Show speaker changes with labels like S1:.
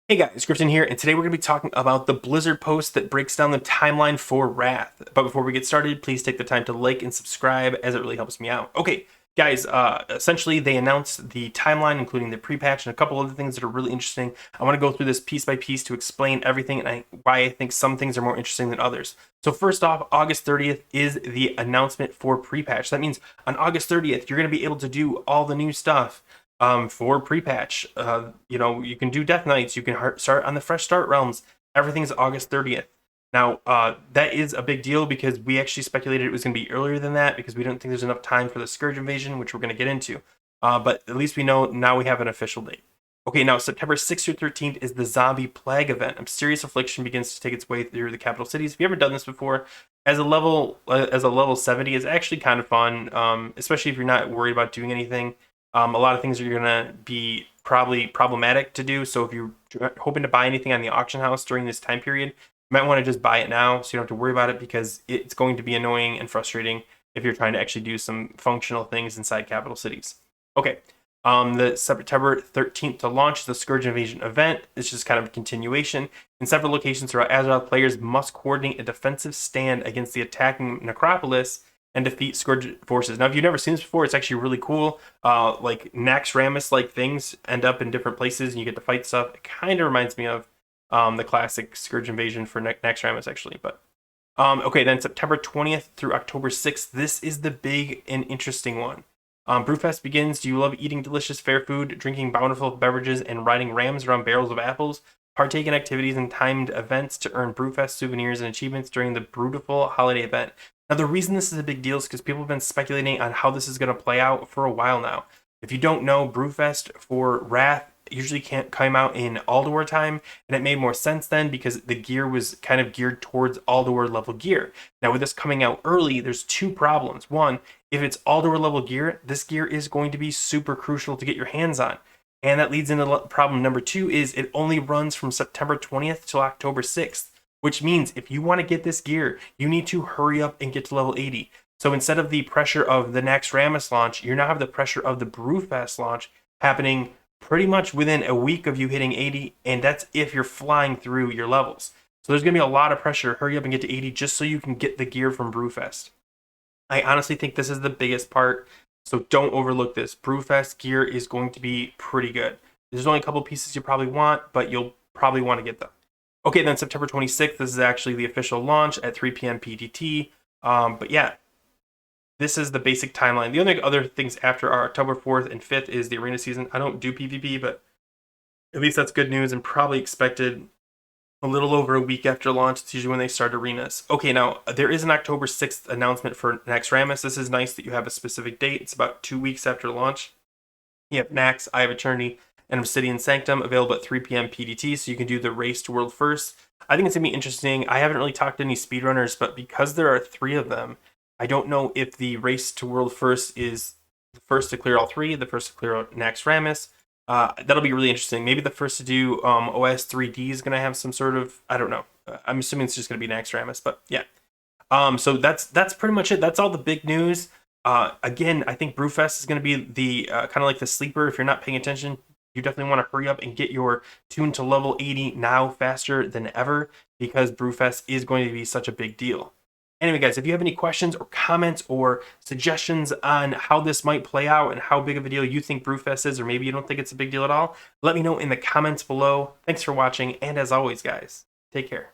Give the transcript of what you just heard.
S1: Hey guys, Griffin here, and today we're going to be talking about the Blizzard post that breaks down the timeline for Wrath. But before we get started, please take the time to like and subscribe as it really helps me out. Okay, guys, essentially they announced the timeline, including the pre-patch and a couple other things that are really interesting. I want to go through this piece by piece to explain everything and why I think some things are more interesting than others. So first off, August 30th is the announcement for pre-patch. That means on August 30th, you're going to be able to do all the new stuff for pre-patch. You can do Death Knights, you can start on the Fresh Start realms. Everything's August 30th. Now, that is a big deal because we actually speculated it was going to be earlier than that because we don't think there's enough time for the Scourge invasion, which we're going to get into. But at least we know now we have an official date. Okay, now September 6th through 13th is the Zombie Plague event. Mysterious Affliction begins to take its way through the capital cities. If you ever done this before, as a level 70 is actually kind of fun, especially if you're not worried about doing anything. A lot of things are going to be probably problematic to do. So if you're hoping to buy anything on the auction house during this time period, you might want to just buy it now so you don't have to worry about it because it's going to be annoying and frustrating if you're trying to actually do some functional things inside capital cities. Okay. The September 13th to launch the Scourge Invasion event. It's just kind of a continuation. In several locations throughout Azeroth, players must coordinate a defensive stand against the attacking Necropolis and defeat Scourge forces. Now, if you've never seen this before, it's actually really cool. Like Naxxramas-like things end up in different places, and you get to fight stuff. It kind of reminds me of the classic Scourge invasion for Naxxramas, actually. But okay, then September 20th through October 6th. This is the big and interesting one. Brewfest begins. Do you love eating delicious fair food, drinking bountiful beverages, and riding rams around barrels of apples? Partake in activities and timed events to earn Brewfest souvenirs and achievements during the Brutiful holiday event. Now, the reason this is a big deal is because people have been speculating on how this is going to play out for a while now. If you don't know, Brewfest for Wrath usually can't come out in Alduar time, and it made more sense then because the gear was kind of geared towards Alduar level gear. Now, with this coming out early, there's two problems. One, if it's Alduar level gear, this gear is going to be super crucial to get your hands on. And that leads into problem number two is it only runs from September 20th till October 6th. Which means if you want to get this gear, you need to hurry up and get to level 80. So instead of the pressure of the Naxxramas launch, you now have the pressure of the Brewfest launch happening pretty much within a week of you hitting 80, and that's if you're flying through your levels. So there's going to be a lot of pressure. Hurry up and get to 80 just so you can get the gear from Brewfest. I honestly think this is the biggest part, so don't overlook this. Brewfest gear is going to be pretty good. There's only a couple pieces you probably want, but you'll probably want to get them. Okay, then September 26th, this is actually the official launch at 3 p.m. PDT. But yeah, this is the basic timeline. The only other things after are October 4th and 5th is the arena season. I don't do PvP, but at least that's good news and probably expected a little over a week after launch. It's usually when they start arenas. Okay, now there is an October 6th announcement for Naxxramas. This is nice that you have a specific date. It's about 2 weeks after launch. You have Nax, Eye of Eternity, and Obsidian Sanctum available at 3 p.m. PDT, so you can do the race to world first. I think it's going to be interesting. I haven't really talked to any speedrunners, but because there are 3 of them, I don't know if the race to world first is the first to clear all 3, the first to clear Naxxramas. That'll be really interesting. Maybe the first to do OS 3D is going to have some sort of, I don't know. I'm assuming it's just going to be Naxxramas, but yeah. So that's pretty much it. That's all the big news. Again, I think Brewfest is going to be the kind of like the sleeper. If you're not paying attention, you definitely want to hurry up and get your tune to level 80 now faster than ever because Brewfest is going to be such a big deal. Anyway, guys, if you have any questions or comments or suggestions on how this might play out and how big of a deal you think Brewfest is, or maybe you don't think it's a big deal at all, let me know in the comments below. Thanks for watching, and as always, guys, take care.